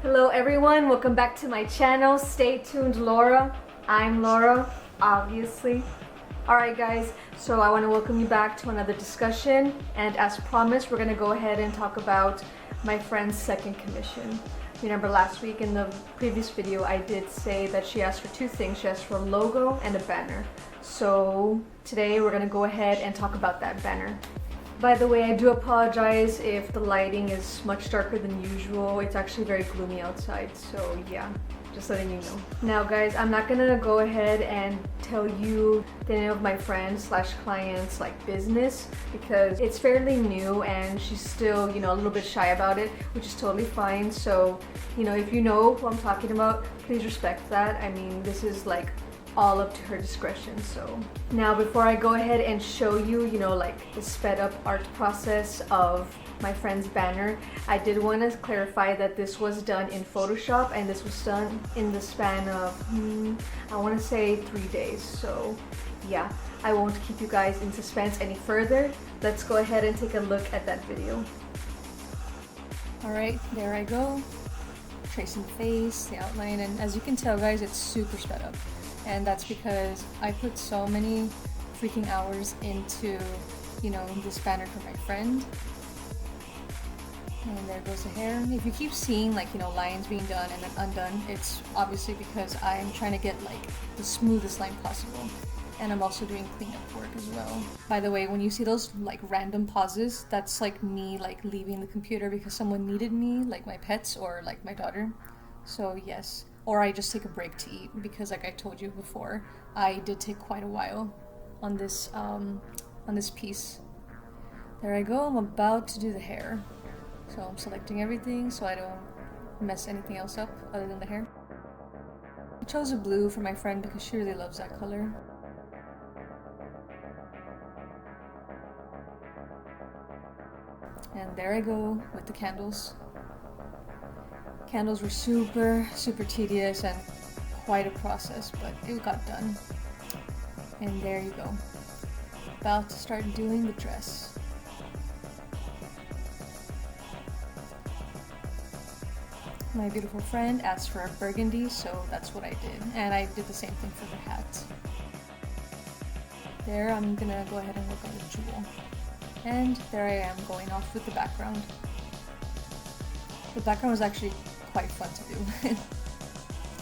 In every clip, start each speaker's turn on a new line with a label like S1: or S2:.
S1: Hello everyone, welcome back to my channel, Stay Tuned Laura. I'm Laura, obviously. Alright guys, so I want to welcome you back to another discussion, and as promised we're going to go ahead and talk about my friend's second commission. Remember last week in the previous video I did say that she asked for two things. She asked for a logo and a banner. So today we're going to go ahead and talk about that banner. By the way, I do apologize if the lighting is much darker than usual. It's actually very gloomy outside, so yeah, just letting you know. Now guys, I'm not gonna go ahead and tell you the name of my friends / clients business because it's fairly new and she's still, a little bit shy about it, which is totally fine. So, if you know who I'm talking about, please respect that. I mean, this is all up to her discretion. So now before I go ahead and show you, the sped up art process of my friend's banner, I did want to clarify that this was done in Photoshop and this was done in the span of, I want to say 3 days. So yeah, I won't keep you guys in suspense any further. Let's go ahead and take a look at that video. Alright, there I go. Tracing the face, the outline, and as you can tell guys, it's super sped up. And that's because I put so many freaking hours into, this banner for my friend. And there goes the hair. If you keep seeing lines being done and then undone, it's obviously because I'm trying to get the smoothest line possible. And I'm also doing cleanup work as well. By the way, when you see those random pauses, that's me leaving the computer because someone needed me, my pets or my daughter. So yes. Or I just take a break to eat because I told you before, I did take quite a while on this piece. There I go, I'm about to do the hair. So I'm selecting everything so I don't mess anything else up other than the hair. I chose a blue for my friend because she really loves that color. And there I go with the candles. Candles were super tedious and quite a process, but it got done. And there you go. About to start doing the dress. My beautiful friend asked for a burgundy, so that's what I did. And I did the same thing for the hat. There, I'm gonna go ahead and work on the jewel. And there I am going off with the background. The background was actually quite fun to do.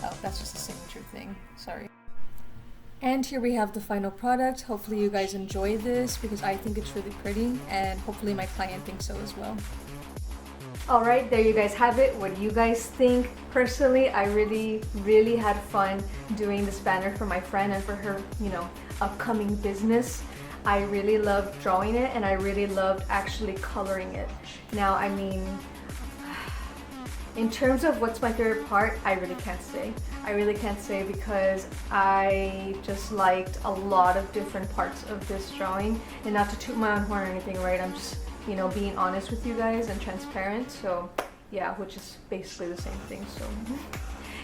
S1: Oh, that's just a signature thing, sorry. And here we have the final product. Hopefully you guys enjoy this because I think it's really pretty and hopefully my client thinks so as well. Alright, there you guys have it. What do you guys think? Personally, I really had fun doing this banner for my friend and for her, upcoming business. I really loved drawing it and I really loved actually coloring it. Now, I mean, in terms of what's my favorite part, I really can't say. I really can't say because I just liked a lot of different parts of this drawing. And not to toot my own horn or anything, right? I'm just, being honest with you guys and transparent. So yeah, which is basically the same thing. So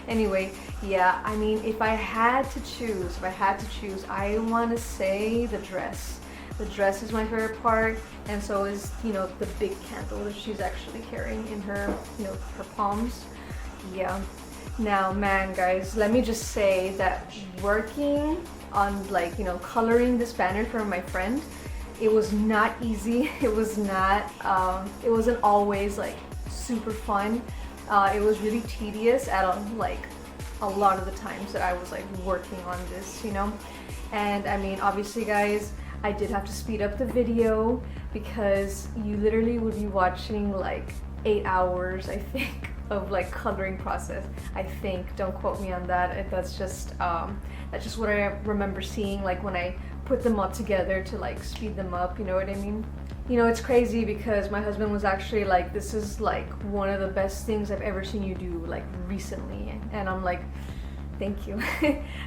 S1: anyway, yeah, I mean, if I had to choose, I want to say the dress. The dress is my favorite part, and so is, the big candle that she's actually carrying in her, her palms. Yeah. Now, man, guys, let me just say that working on, coloring this banner for my friend, it was not easy. It was not, it wasn't always, super fun. It was really tedious at, a lot of the times that I was, working on this, And, I mean, obviously, guys, I did have to speed up the video because you literally would be watching 8 hours, I think, of coloring process. I think, don't quote me on that. That's just what I remember seeing when I put them all together to speed them up, you know what I mean? It's crazy because my husband was actually this is one of the best things I've ever seen you do recently, and I'm thank you.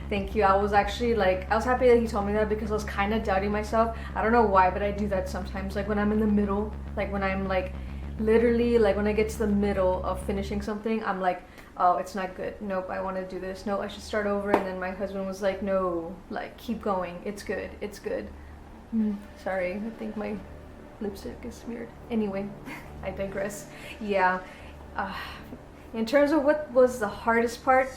S1: Thank you. I was actually I was happy that he told me that because I was kind of doubting myself. I don't know why, but I do that sometimes. When I'm in the middle, when I'm literally when I get to the middle of finishing something, I'm oh, it's not good. Nope, I want to do this. No, I should start over. And then my husband was no, keep going. It's good. It's good. Sorry, I think my lipstick is smeared. Anyway, I digress. Yeah. In terms of what was the hardest part,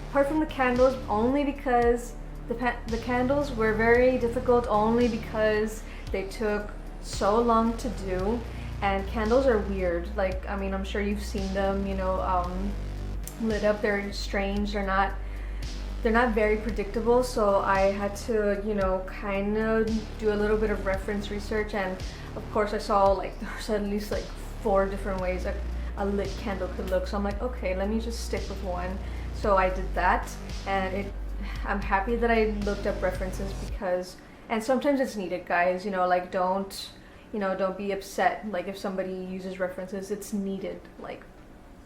S1: apart from the candles, only because the candles were very difficult, only because they took so long to do. And candles are weird. Like, I mean, I'm sure you've seen them, you know, lit up. They're strange. They're not very predictable. So I had to, you know, kind of do a little bit of reference research. And of course, I saw like there's at least like 4 different ways a lit candle could look. So I'm like, okay, let me just stick with one. So I did that, and I'm happy that I looked up references because, and sometimes it's needed, guys. You know, like don't be upset. Like if somebody uses references, it's needed. Like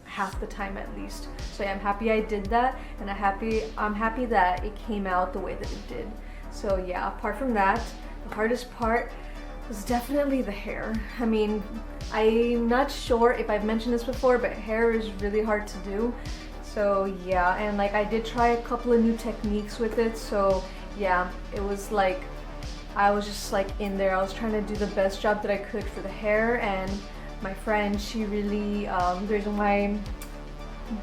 S1: half the time at least. So yeah, I'm happy I did that, and I'm happy that it came out the way that it did. So yeah, apart from that, the hardest part was definitely the hair. I mean, I'm not sure if I've mentioned this before, but hair is really hard to do. So yeah, and like I did try a couple of new techniques with it. So yeah, it was like I was just like in there. I was trying to do the best job that I could for the hair, and my friend, she really, the reason why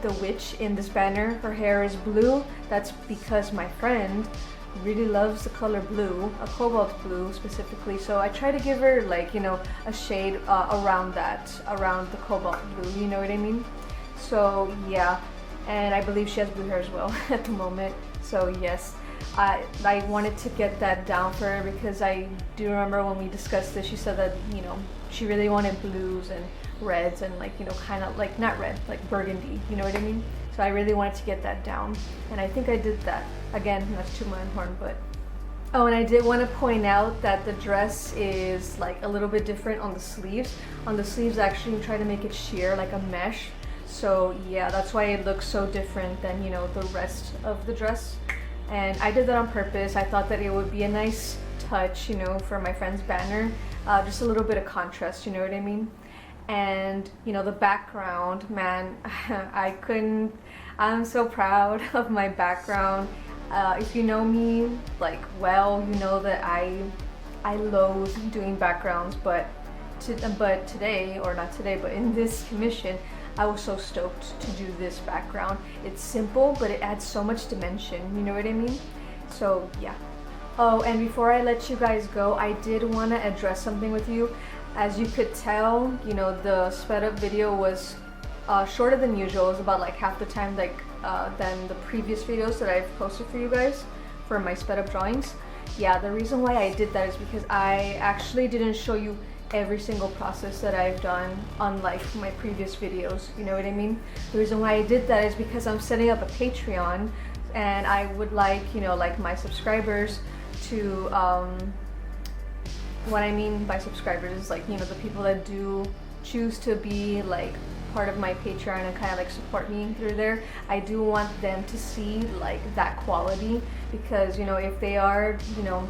S1: the witch in this banner, her hair is blue, that's because my friend really loves the color blue, a cobalt blue specifically. So I try to give her like, you know, a shade around the cobalt blue, you know what I mean? So yeah, and I believe she has blue hair as well at the moment. So yes, I wanted to get that down for her because I do remember when we discussed this, she said that, you know, she really wanted blues and reds and like, you know, kind of like not red, like burgundy, you know what I mean? So I really wanted to get that down, and I think I did that. Again, not to toot my own horn, but oh, and I did want to point out that the dress is like a little bit different on the sleeves. On the sleeves, actually, I'm trying to make it sheer, like a mesh. So yeah, that's why it looks so different than, you know, the rest of the dress. And I did that on purpose. I thought that it would be a nice touch, you know, for my friend's banner. Just a little bit of contrast, you know what I mean? And, you know, the background, man, I'm so proud of my background. If you know me, like, well, you know that I loathe doing backgrounds, but today, or not today, but in this commission, I was so stoked to do this background. It's simple, but it adds so much dimension, you know what I mean? So yeah. Oh, and before I let you guys go, I did want to address something with you. As you could tell, you know, the sped up video was shorter than usual. It was about like half the time than the previous videos that I've posted for you guys for my sped up drawings. Yeah, the reason why I did that is because I actually didn't show you every single process that I've done on like my previous videos, you know what I mean? The reason why I did that is because I'm setting up a Patreon, and I would like, you know, like my subscribers to what I mean by subscribers is like, you know, the people that do choose to be like part of my Patreon and kind of like support me through there. I do want them to see like that quality, because, you know, if they are, you know,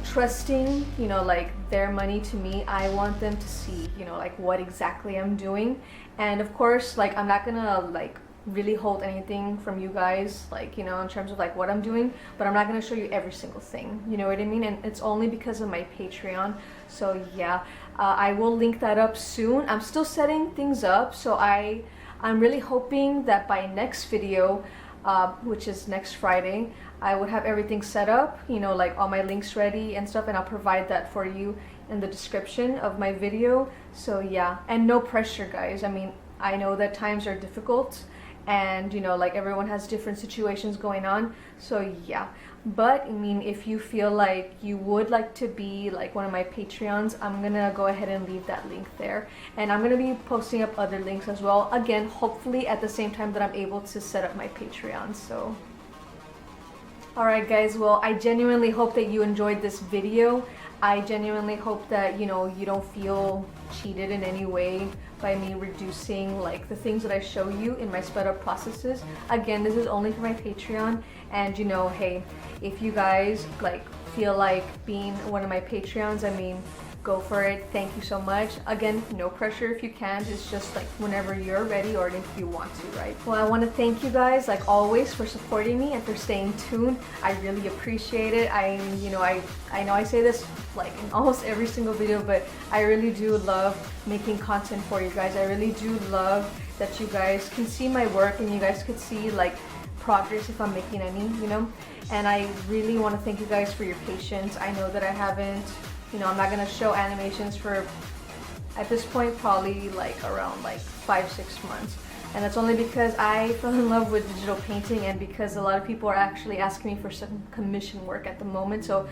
S1: trusting, you know, like their money to me, I want them to see, you know, like what exactly I'm doing. And of course, like I'm not gonna like really hold anything from you guys, like, you know, in terms of like what I'm doing, but I'm not going to show you every single thing, you know what I mean? And it's only because of my Patreon. So yeah, I will link that up soon. I'm still setting things up, so I'm really hoping that by next video, which is next Friday, I would have everything set up, you know, like all my links ready and stuff, and I'll provide that for you in the description of my video. So yeah, and no pressure, guys. I mean, I know that times are difficult, and, you know, like everyone has different situations going on. So yeah, but I mean, if you feel like you would like to be like one of my Patreons, I'm gonna go ahead and leave that link there, and I'm gonna be posting up other links as well, again, hopefully at the same time that I'm able to set up my Patreon. So alright guys, well, I genuinely hope that you enjoyed this video. I genuinely hope that, you know, you don't feel cheated in any way by me reducing like the things that I show you in my sped up processes. Again, this is only for my Patreon, and, you know, hey, if you guys like feel like being one of my Patreons, I mean, go for it. Thank you so much. Again, no pressure if you can't. It's just like whenever you're ready or if you want to, right? Well, I want to thank you guys like always for supporting me and for staying tuned. I really appreciate it. I know I say this like in almost every single video, but I really do love making content for you guys. I really do love that you guys can see my work and you guys could see like progress if I'm making any, you know? And I really want to thank you guys for your patience. I know that I haven't, you know, I'm not gonna show animations for, at this point, probably like around like 5-6 months. And that's only because I fell in love with digital painting and because a lot of people are actually asking me for some commission work at the moment. So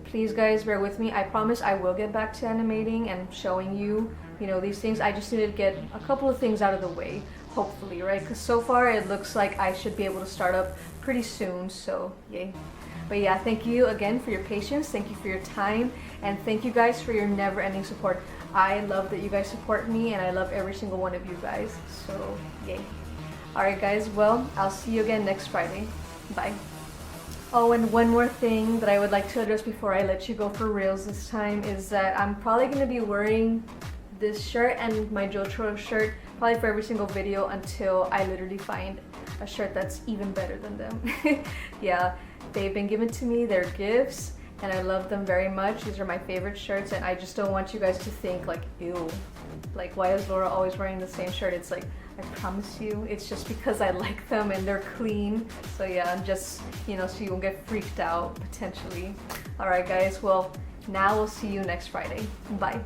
S1: please guys, bear with me. I promise I will get back to animating and showing you, you know, these things. I just need to get a couple of things out of the way, hopefully, right? Because so far it looks like I should be able to start up pretty soon, so yay. But yeah, thank you again for your patience, thank you for your time, and thank you guys for your never-ending support. I love that you guys support me, and I love every single one of you guys, so yay. Alright guys, well, I'll see you again next Friday. Bye. Oh, and one more thing that I would like to address before I let you go for reals this time is that I'm probably going to be wearing this shirt and my Jotaro shirt probably for every single video until I literally find a shirt that's even better than them. Yeah, they've been given to me, they're gifts, and I love them very much. These are my favorite shirts, and I just don't want you guys to think like, ew, like why is Laura always wearing the same shirt? It's like, I promise you, it's just because I like them and they're clean. So yeah, I'm just, you know, so you won't get freaked out potentially. Alright guys, well, now we'll see you next Friday. Bye.